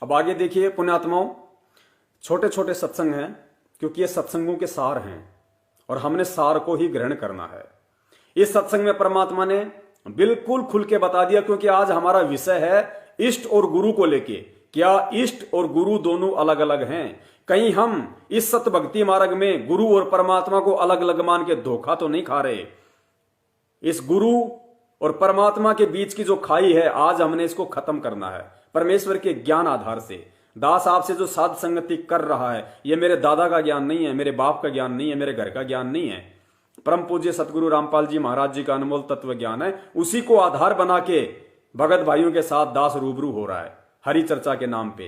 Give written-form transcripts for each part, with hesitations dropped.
अब आगे देखिए पुण्यात्माओं, छोटे छोटे सत्संग हैं क्योंकि ये सत्संगों के सार हैं और हमने सार को ही ग्रहण करना है। इस सत्संग में परमात्मा ने बिल्कुल खुल के बता दिया, क्योंकि आज हमारा विषय है इष्ट और गुरु को लेके। क्या इष्ट और गुरु दोनों अलग अलग हैं? कहीं हम इस सत्य भक्ति मार्ग में गुरु और परमात्मा को अलग अलग मान के धोखा तो नहीं खा रहे? इस गुरु और परमात्मा के बीच की जो खाई है, आज हमने इसको खत्म करना है परमेश्वर के ज्ञान आधार से। दास आपसे जो साध संगति कर रहा है, ये मेरे दादा का ज्ञान नहीं है, मेरे बाप का ज्ञान नहीं है, मेरे घर का ज्ञान नहीं है, परम पूज्य सतगुरु रामपाल जी महाराज जी का अनमोल तत्व ज्ञान है। उसी को आधार बना के भगत भाइयों के साथ दास रूबरू हो रहा है हरि चर्चा के नाम पे,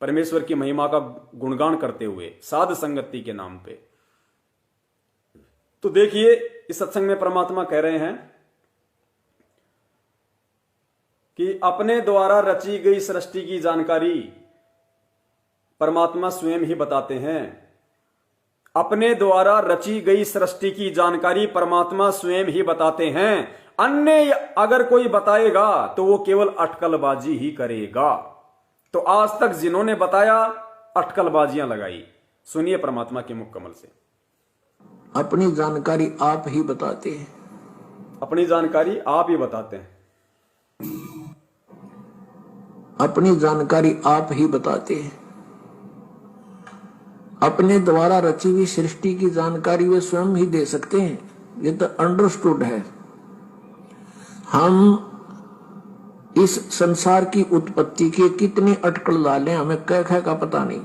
परमेश्वर की महिमा का गुणगान करते हुए साध संगति के नाम पे। तो देखिए, इस सत्संग में परमात्मा कह रहे हैं कि अपने द्वारा रची गई सृष्टि की जानकारी परमात्मा स्वयं ही बताते हैं। अपने द्वारा रची गई सृष्टि की जानकारी परमात्मा स्वयं ही बताते हैं। अन्य अगर कोई बताएगा तो वो केवल अटकलबाजी ही करेगा। तो आज तक जिन्होंने बताया, अटकलबाजियां लगाई। सुनिए परमात्मा के मुख कमल से। अपनी जानकारी आप ही बताते हैं। अपनी जानकारी आप ही बताते हैं। अपनी जानकारी आप ही बताते हैं। अपने द्वारा रची हुई सृष्टि की जानकारी वे स्वयं ही दे सकते हैं। ये तो अंडरस्टूड है। हम इस संसार की उत्पत्ति के कितने अटकल डाले हमें कह कह का पता नहीं।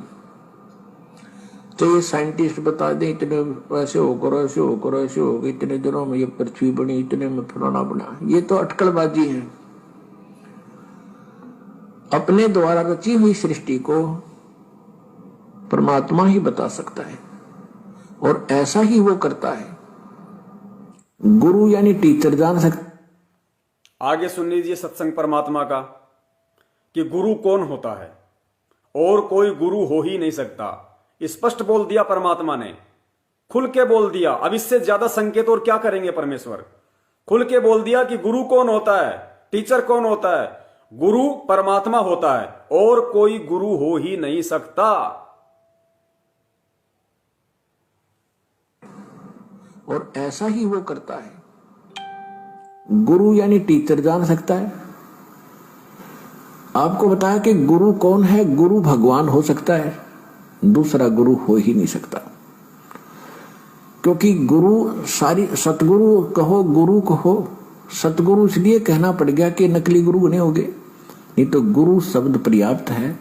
तो ये साइंटिस्ट बता दें इतने ऐसे होकर ऐसे होकर ऐसे हो गए, इतने दिनों में ये पृथ्वी बनी, इतने में फलाना बना, ये तो अटकलबाजी है। अपने द्वारा रची हुई सृष्टि को परमात्मा ही बता सकता है और ऐसा ही वो करता है। गुरु यानी टीचर जान सकता। आगे सुन लीजिए सत्संग परमात्मा का कि गुरु कौन होता है, और कोई गुरु हो ही नहीं सकता। स्पष्ट बोल दिया परमात्मा ने, खुल के बोल दिया। अब इससे ज्यादा संकेत और क्या करेंगे परमेश्वर? खुल के बोल दिया कि गुरु कौन होता है, टीचर कौन होता है। गुरु परमात्मा होता है और कोई गुरु हो ही नहीं सकता। और ऐसा ही वो करता है। गुरु यानी टीचर जान सकता है। आपको बताया कि गुरु कौन है। गुरु भगवान हो सकता है, दूसरा गुरु हो ही नहीं सकता। क्योंकि गुरु सारी, सतगुरु कहो गुरु कहो, सतगुरु इसलिए कहना पड़ गया कि नकली गुरु बने होंगे, नहीं तो गुरु शब्द पर्याप्त है।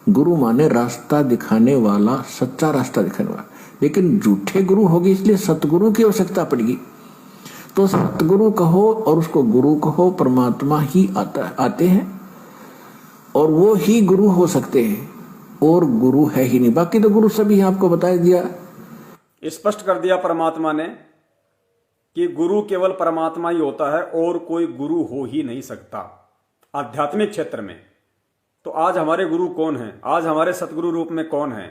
गुरु माने रास्ता दिखाने वाला, सच्चा रास्ता दिखाने वाला। लेकिन झूठे गुरु होगी इसलिए सतगुरु की आवश्यकता पड़ेगी। तो सतगुरु कहो और उसको गुरु कहो, परमात्मा ही आते हैं और वो ही गुरु हो सकते हैं, और गुरु है ही नहीं। बाकी तो गुरु सभी आपको बता दिया, स्पष्ट कर दिया परमात्मा ने कि गुरु केवल परमात्मा ही होता है और कोई गुरु हो ही नहीं सकता आध्यात्मिक क्षेत्र में। तो आज हमारे गुरु कौन हैं? आज हमारे सतगुरु रूप में कौन हैं?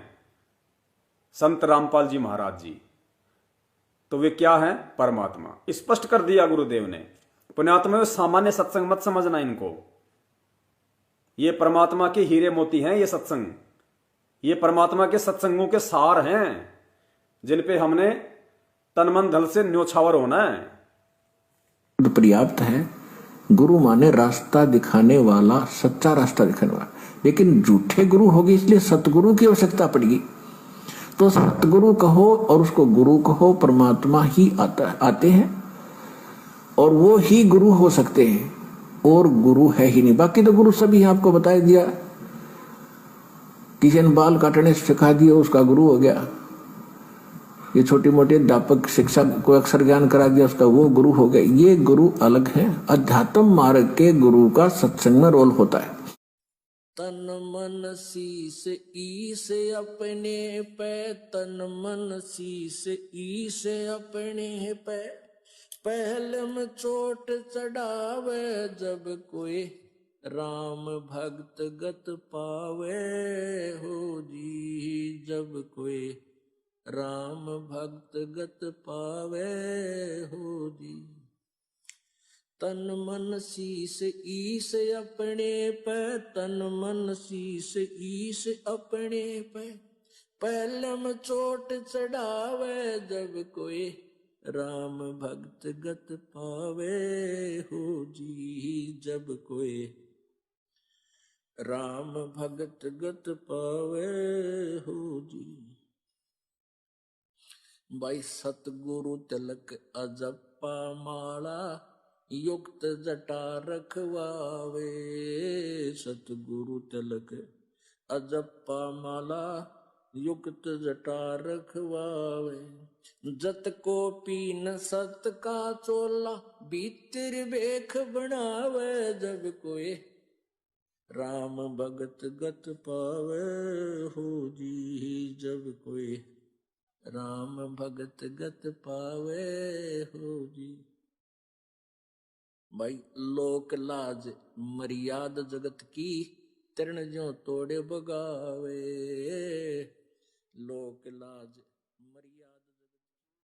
संत रामपाल जी महाराज जी। तो वे क्या हैं? परमात्मा। स्पष्ट कर दिया गुरुदेव ने। पुण्यात्मा, सामान्य सत्संग मत समझना इनको। ये परमात्मा के हीरे मोती हैं। ये सत्संग, ये परमात्मा के सत्संगों के सार हैं जिन पे हमने तन मन धन से न्योछावर होना है। तो पर्याप्त है। गुरु माने रास्ता दिखाने वाला, सच्चा रास्ता दिखाने वाला। लेकिन झूठे गुरु होगी इसलिए सतगुरु की आवश्यकता पड़ेगी। तो सतगुरु कहो और उसको गुरु कहो, परमात्मा ही आते हैं और वो ही गुरु हो सकते हैं, और गुरु है ही नहीं। बाकी तो गुरु सभी आपको बता दिया। किसी ने बाल काटने सिखा दिया, उसका गुरु हो गया। ये छोटी मोटी अध्यापक शिक्षा को अक्षर ज्ञान करा दिया, उसका वो गुरु हो गया। ये गुरु अलग है। अध्यात्म मार्ग के गुरु का सत्संग में रोल होता है। तन मन शीस ईस अपने पे, तन मन शीस ईस अपने पे, पहले में चोट चढ़ावे जब कोई राम भक्त गत पावे हो जी। जब कोई राम भक्त गत पावे हो जी। तन मन शीस ईस अपने पे, तन मन शीस ईस अपने पे। पहले में चोट चढ़ावे जब कोई, राम भक्त गत पावे हो जी। जब कोई राम भगत गत पावे हो जी। भाई सतगुरु तिलक अजप्पा माला, युक्त जटा रखवावे। सतगुरु तिलक अजप्पा माला, युक्त जटा रखवावे। जत को पीन सत का चोला, भीतर बेख बनावे जब कोई, राम भगत गत पावे हो जी। जब कोई राम भगत गत पावे हो जी। भाई लोक लाज मर्याद जगत की, तृण ज्यों तोड़े बगावे। लोक लाज मर्यादा